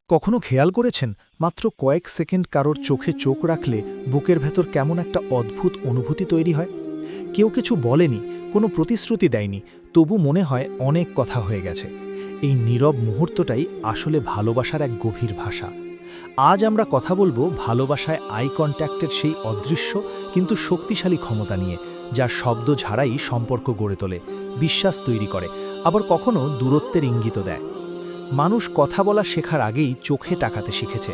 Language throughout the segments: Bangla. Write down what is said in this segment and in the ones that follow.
কখনো খেয়াল করেছেন মাত্র কয়েক সেকেন্ড কারোর চোখে চোখ রাখলে বুকের ভেতর কেমন একটা অদ্ভুত অনুভূতি তৈরি হয়? কেউ কিছু বলেনি, কোনো প্রতিশ্রুতি দেয়নি, তবু মনে হয় অনেক কথা হয়ে গেছে। এই নীরব মুহূর্তটাই আসলে ভালোবাসার এক গভীর ভাষা। আজ আমরা কথা বলবো ভালোবাসায় আই কন্ট্যাক্টের সেই অদৃশ্য কিন্তু শক্তিশালী ক্ষমতা নিয়ে, যা শব্দ ছাড়াই সম্পর্ক গড়ে তোলে, বিশ্বাস তৈরি করে, আবার কখনো দূরত্বের ইঙ্গিত দেয়। মানুষ কথা বলা শেখার আগেই চোখে তাকাতে শিখেছে।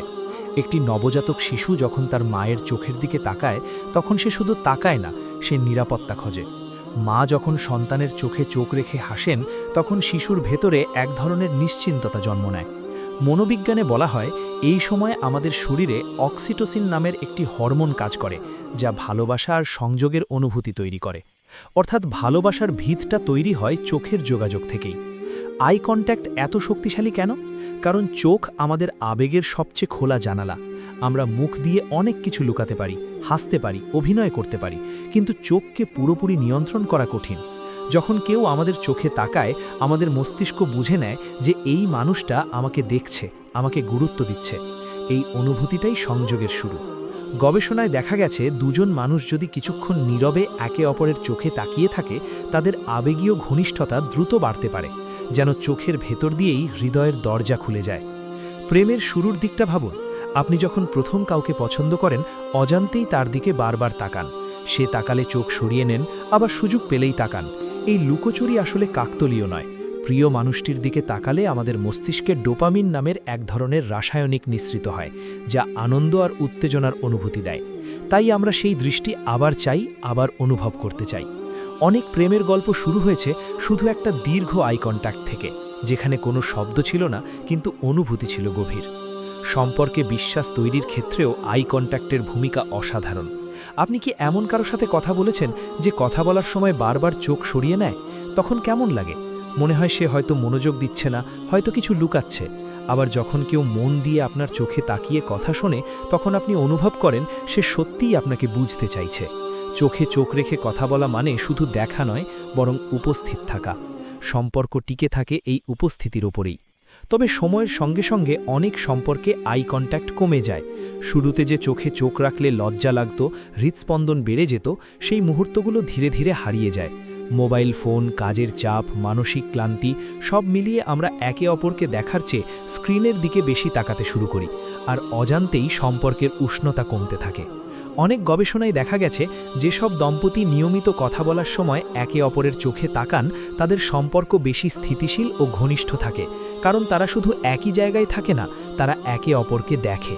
একটি নবজাতক শিশু যখন তার মায়ের চোখের দিকে তাকায়, তখন সে শুধু তাকায় না, সে নিরাপত্তা খোঁজে। মা যখন সন্তানের চোখে চোখ রেখে হাসেন, তখন শিশুর ভেতরে এক ধরনের নিশ্চিন্ততা জন্ম নেয়। মনোবিজ্ঞানে বলা হয়, এই সময় আমাদের শরীরে অক্সিটোসিন নামের একটি হরমোন কাজ করে, যা ভালোবাসা আর সংযোগের অনুভূতি তৈরি করে। অর্থাৎ ভালোবাসার ভিতটা তৈরি হয় চোখের যোগাযোগ থেকেই। আই কন্ট্যাক্ট এত শক্তিশালী কেন? কারণ চোখ আমাদের আবেগের সবচেয়ে খোলা জানালা। আমরা মুখ দিয়ে অনেক কিছু লুকাতে পারি, হাসতে পারি, অভিনয় করতে পারি, কিন্তু চোখকে পুরোপুরি নিয়ন্ত্রণ করা কঠিন। যখন কেউ আমাদের চোখে তাকায়, আমাদের মস্তিষ্ক বুঝে নেয় যে এই মানুষটা আমাকে দেখছে, আমাকে গুরুত্ব দিচ্ছে। এই অনুভূতিটাই সংযোগের শুরু। গবেষণায় দেখা গেছে, দুজন মানুষ যদি কিছুক্ষণ নীরবে একে অপরের চোখে তাকিয়ে থাকে, তাদের আবেগীয় ঘনিষ্ঠতা দ্রুত বাড়তে পারে, যেন চোখের ভেতর দিয়েই হৃদয়ের দরজা খুলে যায়। প্রেমের শুরুর দিকটা ভাবুন। আপনি যখন প্রথম কাউকে পছন্দ করেন, অজান্তেই তার দিকে বারবার তাকান। সে তাকালে চোখ সরিয়ে নেন, আবার সুযোগ পেলেই তাকান। এই লুকোচুরি আসলে কাকতলীয় নয়। প্রিয় মানুষটির দিকে তাকালে আমাদের মস্তিষ্কে ডোপামিন নামের এক ধরনের রাসায়নিক নিঃসৃত হয়, যা আনন্দ আর উত্তেজনার অনুভূতি দেয়। তাই আমরা সেই দৃষ্টি আবার চাই, আবার অনুভব করতে চাই। অনেক প্রেমের গল্প শুরু হয়েছে শুধু একটা দীর্ঘ আই কন্ট্যাক্ট থেকে, যেখানে কোনো শব্দ ছিল না, কিন্তু অনুভূতি ছিল গভীর। সম্পর্কে বিশ্বাস তৈরির ক্ষেত্রেও আই কন্ট্যাক্টের ভূমিকা অসাধারণ। আপনি কি এমন কারো সাথে কথা বলেছেন যে কথা বলার সময় বারবার চোখ সরিয়ে নেয়? তখন কেমন লাগে? মনে হয় সে হয়তো মনোযোগ দিচ্ছে না, হয়তো কিছু লুকাচ্ছে। আবার যখন কেউ মন দিয়ে আপনার চোখে তাকিয়ে কথা শোনে, তখন আপনি অনুভব করেন সে সত্যিই আপনাকে বুঝতে চাইছে। চোখে চোখ রেখে কথা বলা মানে শুধু দেখা নয়, বরং উপস্থিত থাকা। সম্পর্ক টিকে থাকে এই উপস্থিতির ওপরেই। তবে সময়ের সঙ্গে সঙ্গে অনেক সম্পর্কে আই কন্ট্যাক্ট কমে যায়। শুরুতে যে চোখে চোখ রাখলে লজ্জা লাগত, হৃৎস্পন্দন বেড়ে যেত, সেই মুহূর্তগুলো ধীরে ধীরে হারিয়ে যায়। মোবাইল ফোন, কাজের চাপ, মানসিক ক্লান্তি সব মিলিয়ে আমরা একে অপরকে দেখার চেয়ে স্ক্রিনের দিকে বেশি তাকাতে শুরু করি, আর অজান্তেই সম্পর্কের উষ্ণতা কমতে থাকে। অনেক গবেষণায় দেখা গেছে, যেসব দম্পতি নিয়মিত কথা বলার সময় একে অপরের চোখে তাকান, তাদের সম্পর্ক বেশি স্থিতিশীল ও ঘনিষ্ঠ থাকে, কারণ তারা শুধু একই জায়গায় থাকে না, তারা একে অপরকে দেখে।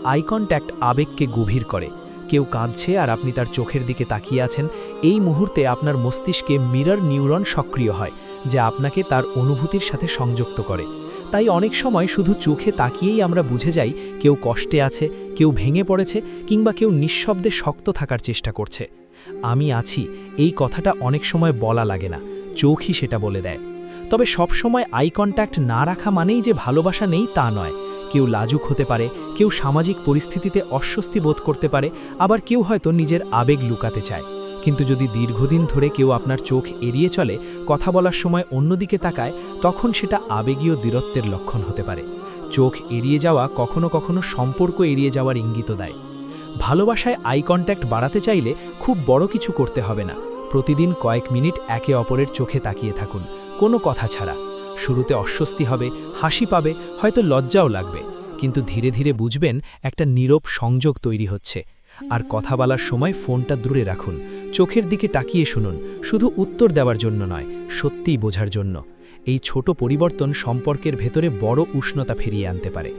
আই কন্ট্যাক্ট আবেগকে গভীর করে। কেউ কাঁদছে আর আপনি তার চোখের দিকে তাকিয়ে আছেন, এই মুহূর্তে আপনার মস্তিষ্কে মিরর নিউরন সক্রিয় হয়, যা আপনাকে তার অনুভূতির সাথে সংযুক্ত করে। তাই অনেক সময় শুধু চোখে তাকিয়েই আমরা বুঝে যাই কেউ কষ্টে আছে, কেউ ভেঙে পড়েছে, কিংবা কেউ নিঃশব্দে শক্ত থাকার চেষ্টা করছে। আমি আছি, এই কথাটা অনেক সময় বলা লাগে না, চোখই সেটা বলে দেয়। তবে সব সময় আই কন্ট্যাক্ট না রাখা মানেই যে ভালোবাসা নেই তা নয়। কেউ লাজুক হতে পারে, কেউ সামাজিক পরিস্থিতিতে অস্বস্তি বোধ করতে পারে, আবার কেউ হয়তো নিজের আবেগ লুকাতে চায়। কিন্তু যদি দীর্ঘদিন ধরে কেউ আপনার চোখ এড়িয়ে চলে, কথা বলার সময় অন্যদিকে তাকায়, তখন সেটা আবেগীয় দূরত্বের লক্ষণ হতে পারে। চোখ এড়িয়ে যাওয়া কখনো কখনো সম্পর্ক এড়িয়ে যাওয়ার ইঙ্গিত দেয়। ভালোবাসায় আই কন্ট্যাক্ট বাড়াতে চাইলে খুব বড় কিছু করতে হবে না। প্রতিদিন কয়েক মিনিট একে অপরের চোখে তাকিয়ে থাকুন, কোনো কথা ছাড়া। শুরুতে অস্বস্তি হবে, হাসি পাবে, হয়তো লজ্জাও লাগবে, কিন্তু ধীরে ধীরে বুঝবেন একটা নীরব সংযোগ তৈরি হচ্ছে। আর কথা বলার সময় ফোনটা দূরে রাখুন, চোখের দিকে তাকিয়ে শুনুন, শুধু উত্তর দেওয়ার জন্য নয়, সত্যিই বোঝার জন্য। এই ছোট পরিবর্তন সম্পর্কের ভেতরে বড় উষ্ণতা ফিরিয়ে আনতে পারে।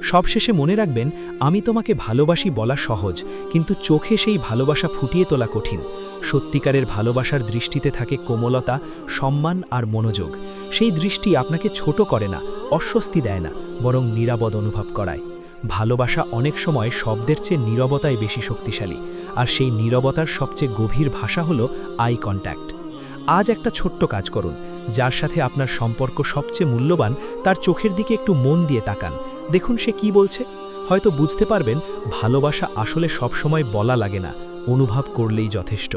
সবশেষে মনে রাখবেন, আমি তোমাকে ভালোবাসি বলা সহজ, কিন্তু চোখে সেই ভালোবাসা ফুটিয়ে তোলা কঠিন। সত্যিকারের ভালোবাসার দৃষ্টিতে থাকে কোমলতা, সম্মান আর মনোযোগ। সেই দৃষ্টি আপনাকে ছোট করে না, অস্বস্তি দেয় না, বরং নিরাপদ অনুভব করায়। ভালোবাসা অনেক সময় শব্দের চেয়ে নীরবতায় বেশি শক্তিশালী, আর সেই নীরবতার সবচেয়ে গভীর ভাষা হলো আই কন্ট্যাক্ট। আজ একটা ছোট্ট কাজ করুন, যার সাথে আপনার সম্পর্ক সবচেয়ে মূল্যবান, তার চোখের দিকে একটু মন দিয়ে তাকান। দেখুন সে কি বলছে। হয়তো বুঝতে পারবেন ভালোবাসা আসলে সবসময় বলা লাগে না, অনুভব করলেই যথেষ্ট।